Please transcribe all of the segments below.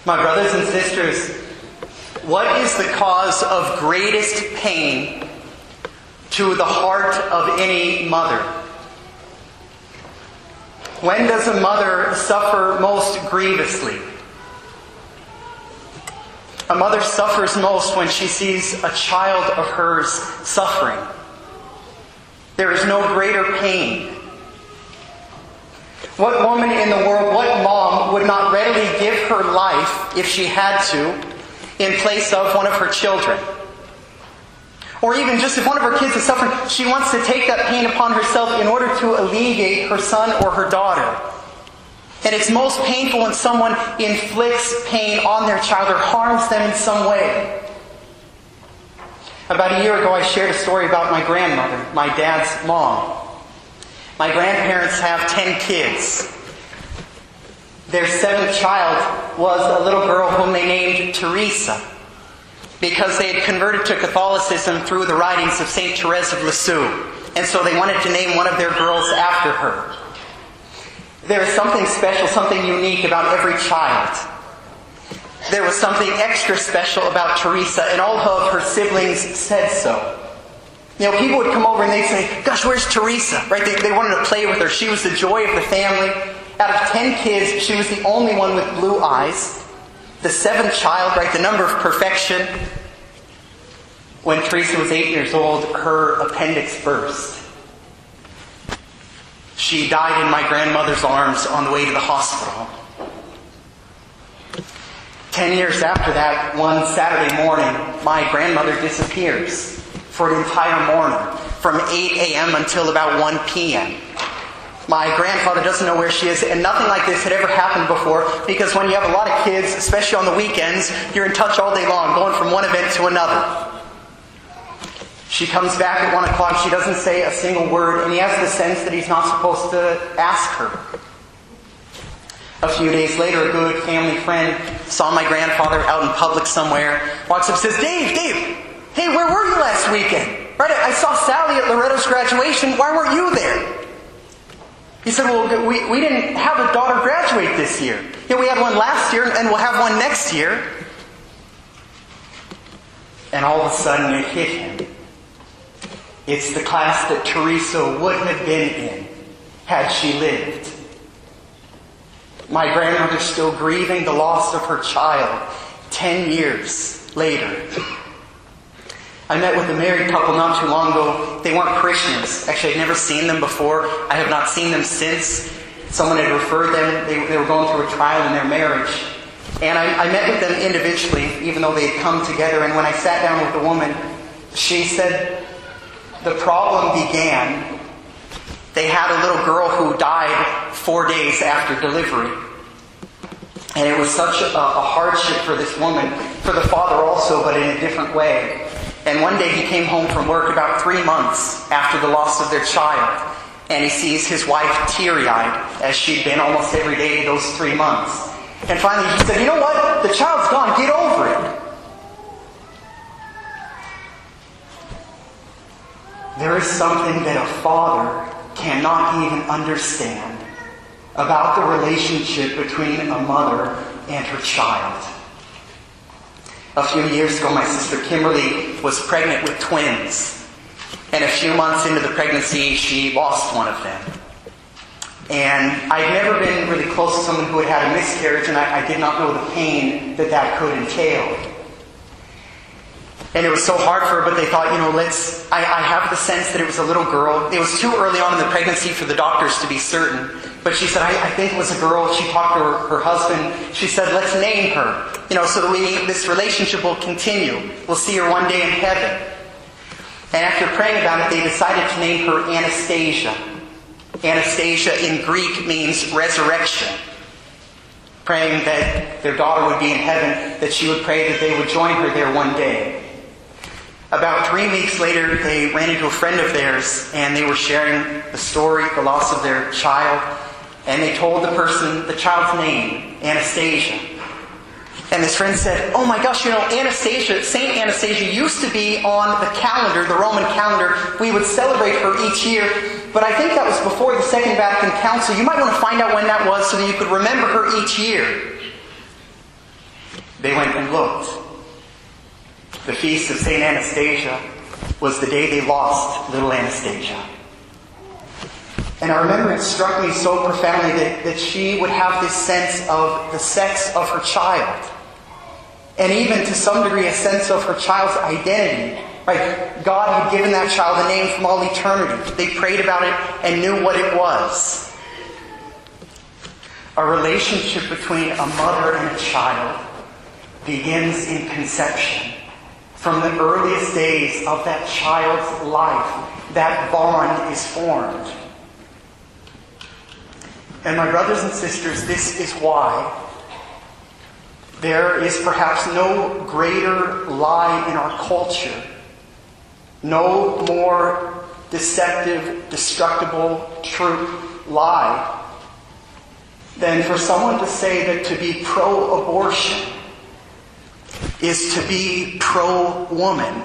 My brothers and sisters, what is the cause of greatest pain to the heart of any mother? When does a mother suffer most grievously? A mother suffers most when she sees a child of hers suffering. There is no greater pain. What woman in the world, what mom would not readily give her life, if she had to, in place of one of her children? Or even just if one of her kids is suffering, she wants to take that pain upon herself in order to alleviate her son or her daughter. And it's most painful when someone inflicts pain on their child or harms them in some way. About a year ago, I shared a story about my grandmother, my dad's mom. My grandparents have 10 kids. Their 7th child was a little girl whom they named Teresa, because they had converted to Catholicism through the writings of St. Therese of Lisieux. And so they wanted to name one of their girls after her. There is something special, something unique about every child. There was something extra special about Teresa, and all of her siblings said so. You know, people would come over and they'd say, "Gosh, where's Teresa?" Right? They wanted to play with her. She was the joy of the family. Out of 10 kids, she was the only one with blue eyes. The 7th child, right? The number of perfection. When Teresa was 8 years old, her appendix burst. She died in my grandmother's arms on the way to the hospital. 10 years after that, one Saturday morning, my grandmother disappears for an entire morning, from 8 a.m. until about 1 p.m. My grandfather doesn't know where she is, and nothing like this had ever happened before, because when you have a lot of kids, especially on the weekends, you're in touch all day long, going from one event to another. She comes back at 1 o'clock, she doesn't say a single word, and he has the sense that he's not supposed to ask her. A few days later, a good family friend saw my grandfather out in public somewhere, walks up and says, Dave, hey, where were you last weekend? Right, I saw Sally at Loretto's graduation, why weren't you there? He said, well, we didn't have a daughter graduate this year. Yeah, we had one last year, and we'll have one next year. And all of a sudden it hit him. It's the class that Teresa would have been in had she lived. My grandmother's still grieving the loss of her child 10 years later. I met with a married couple not too long ago. They weren't Christians. Actually, I'd never seen them before. I have not seen them since. Someone had referred them. They were going through a trial in their marriage. And I met with them individually, even though they had come together. And when I sat down with the woman, she said the problem began. They had a little girl who died 4 days after delivery. And it was such a hardship for this woman, for the father also, but in a different way. And one day he came home from work about 3 months after the loss of their child. And he sees his wife teary-eyed, as she'd been almost every day those 3 months. And finally he said, you know what? The child's gone. Get over it. There is something that a father cannot even understand about the relationship between a mother and her child. A few years ago, my sister Kimberly was pregnant with twins. And a few months into the pregnancy, she lost one of them. And I'd never been really close to someone who had had a miscarriage, and I did not know the pain that could entail. And it was so hard for her, but they thought, I have the sense that it was a little girl. It was too early on in the pregnancy for the doctors to be certain. But she said, I think it was a girl. She talked to her husband. She said, let's name her, so that this relationship will continue. We'll see her one day in heaven. And after praying about it, they decided to name her Anastasia. Anastasia in Greek means resurrection. Praying that their daughter would be in heaven, that she would pray that they would join her there one day. About 3 weeks later, they ran into a friend of theirs, and they were sharing the story, the loss of their child. And they told the child's name, Anastasia. And this friend said, oh my gosh, Anastasia, Saint Anastasia used to be on the calendar, the Roman calendar. We would celebrate her each year. But I think that was before the Second Vatican Council. You might want to find out when that was so that you could remember her each year. They went and looked. The feast of St. Anastasia was the day they lost little Anastasia. And I remember it struck me so profoundly that she would have this sense of the sex of her child. And even to some degree a sense of her child's identity. Right? God had given that child a name from all eternity. They prayed about it and knew what it was. A relationship between a mother and a child begins in conception. From the earliest days of that child's life, that bond is formed. And my brothers and sisters, this is why there is perhaps no greater lie in our culture, no more deceptive, destructible, truth lie than for someone to say that to be pro-abortion is to be pro-woman.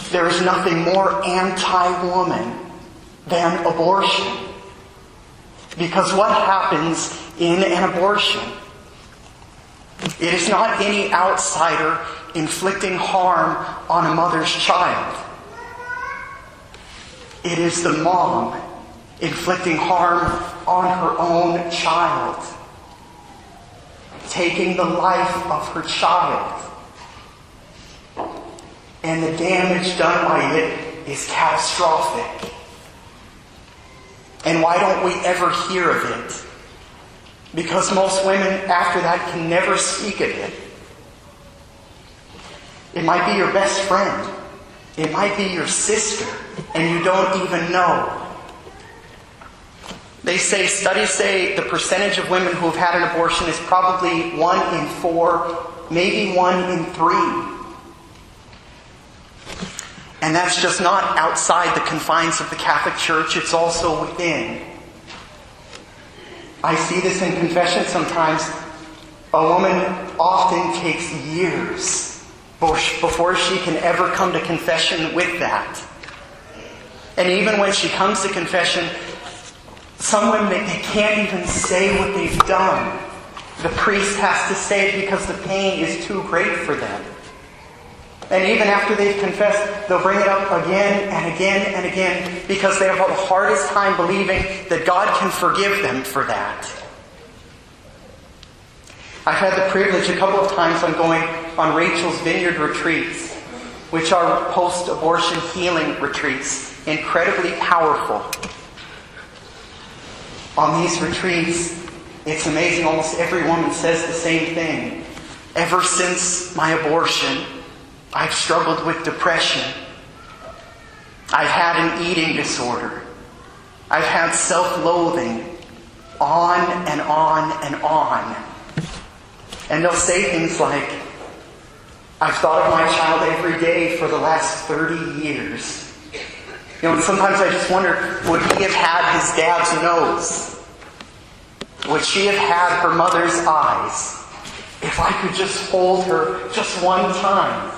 There is nothing more anti-woman than abortion. Because what happens in an abortion? It is not any outsider inflicting harm on a mother's child. It is the mom inflicting harm on her own child. Taking the life of her child. And the damage done by it is catastrophic. And why don't we ever hear of it? Because most women after that can never speak of it. It might be your best friend. It might be your sister. And you don't even know. Studies say the percentage of women who have had an abortion is probably 1 in 4, maybe 1 in 3. And that's just not outside the confines of the Catholic Church, it's also within. I see this in confession sometimes. A woman often takes years before she can ever come to confession with that. And even when she comes to confession, some women, they can't even say what they've done. The priest has to say it because the pain is too great for them. And even after they've confessed, they'll bring it up again and again and again because they have the hardest time believing that God can forgive them for that. I've had the privilege a couple of times on going on Rachel's Vineyard retreats, which are post-abortion healing retreats, incredibly powerful. On these retreats, it's amazing, almost every woman says the same thing. Ever since my abortion, I've struggled with depression. I've had an eating disorder. I've had self-loathing. On and on and on. And they'll say things like, I've thought of my child every day for the last 30 years. You know, sometimes I just wonder, would he have had his dad's nose? Would she have had her mother's eyes? If I could just hold her just one time.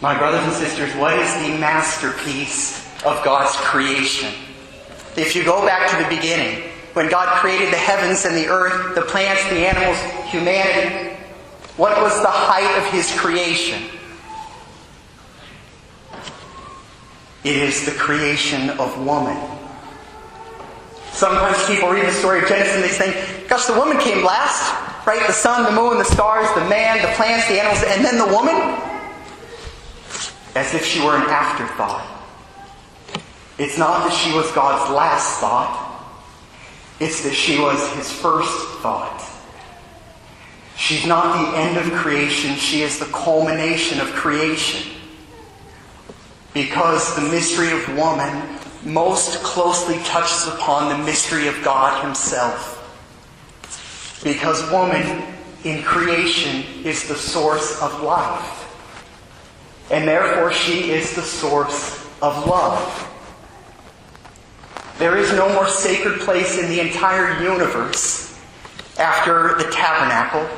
My brothers and sisters, what is the masterpiece of God's creation? If you go back to the beginning, when God created the heavens and the earth, the plants, the animals, humanity, what was the height of His creation? It is the creation of woman. Sometimes people read the story of Genesis and they think, gosh, the woman came last, right? The sun, the moon, the stars, the man, the plants, the animals, and then the woman? As if she were an afterthought. It's not that she was God's last thought. It's that she was His first thought. She's not the end of creation. She is the culmination of creation. Because the mystery of woman most closely touches upon the mystery of God Himself. Because woman in creation is the source of life. And therefore she is the source of love. There is no more sacred place in the entire universe after the tabernacle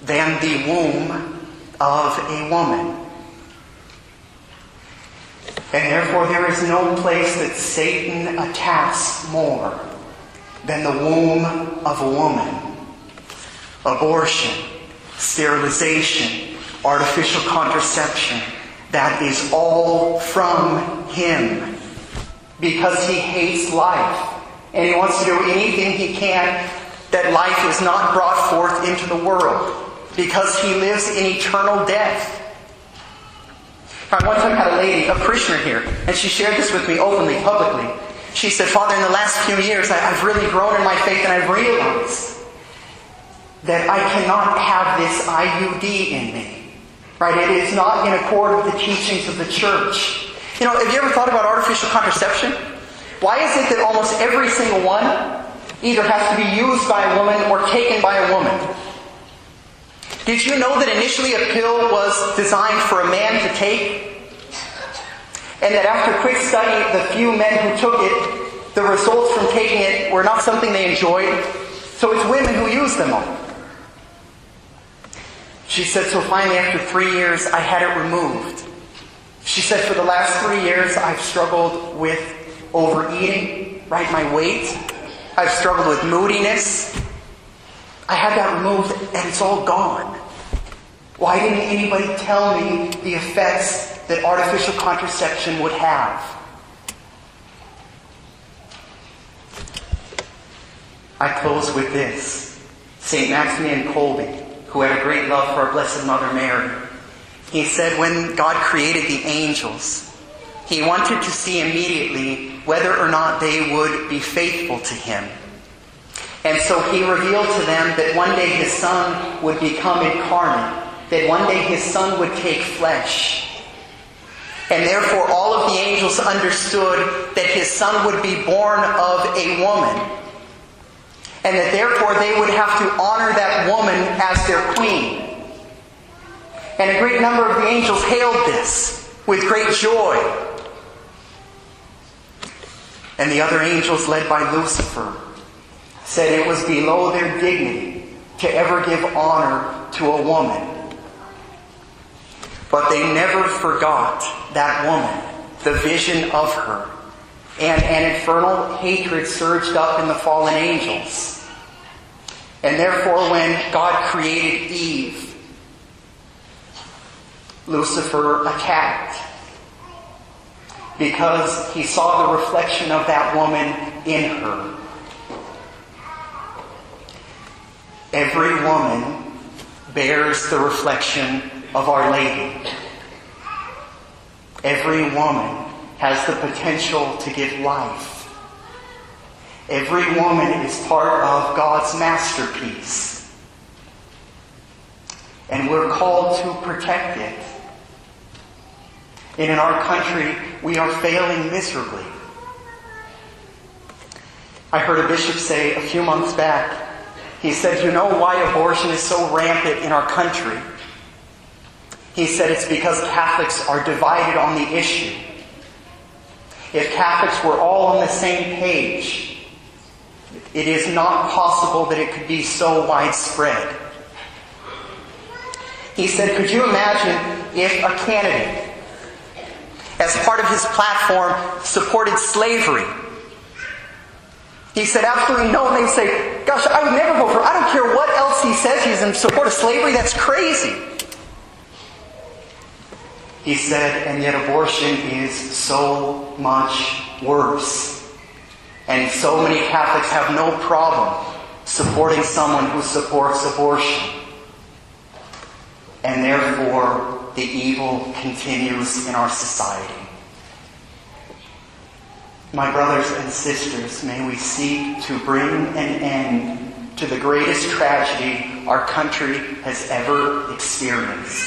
than the womb of a woman. And therefore there is no place that Satan attacks more than the womb of a woman. Abortion, sterilization, artificial contraception, that is all from him. Because he hates life. And he wants to do anything he can that life is not brought forth into the world. Because he lives in eternal death. I one time had a lady, a parishioner here, and she shared this with me openly, publicly. She said, Father, in the last few years, I've really grown in my faith, and I've realized that I cannot have this IUD in me. Right? It is not in accord with the teachings of the church. You know, have you ever thought about artificial contraception? Why is it that almost every single one either has to be used by a woman or taken by a woman? Did you know that initially a pill was designed for a man to take? And that after quick study, the few men who took it, the results from taking it were not something they enjoyed. So it's women who use them all. She said, so finally after 3 years, I had it removed. She said, for the last 3 years, I've struggled with overeating, right, my weight. I've struggled with moodiness. I had that removed and it's all gone. Why didn't anybody tell me the effects that artificial contraception would have? I close with this. St. Maximilian Kolbe, who had a great love for our Blessed Mother Mary, he said when God created the angels, he wanted to see immediately whether or not they would be faithful to him. And so he revealed to them that one day his Son would become incarnate, that one day his Son would take flesh. And therefore all of the angels understood that his Son would be born of a woman. And that therefore they would have to honor that woman as their queen. And a great number of the angels hailed this with great joy. And the other angels, led by Lucifer, said it was below their dignity to ever give honor to a woman. But they never forgot that woman, the vision of her. And an infernal hatred surged up in the fallen angels. And therefore when God created Eve, Lucifer attacked. Because he saw the reflection of that woman in her. Every woman bears the reflection of Our Lady. Every woman has the potential to give life. Every woman is part of God's masterpiece. And we're called to protect it. And in our country, we are failing miserably. I heard a bishop say a few months back, he said, you know why abortion is so rampant in our country? He said it's because Catholics are divided on the issue. If Catholics were all on the same page, it is not possible that it could be so widespread. He said, could you imagine if a candidate, as part of his platform, supported slavery? He said, absolutely no. And they say, gosh, I would never vote for him. I don't care what else he says. He's in support of slavery. That's crazy. He said, and yet abortion is so much worse. And so many Catholics have no problem supporting someone who supports abortion. And therefore, the evil continues in our society. My brothers and sisters, may we seek to bring an end to the greatest tragedy our country has ever experienced.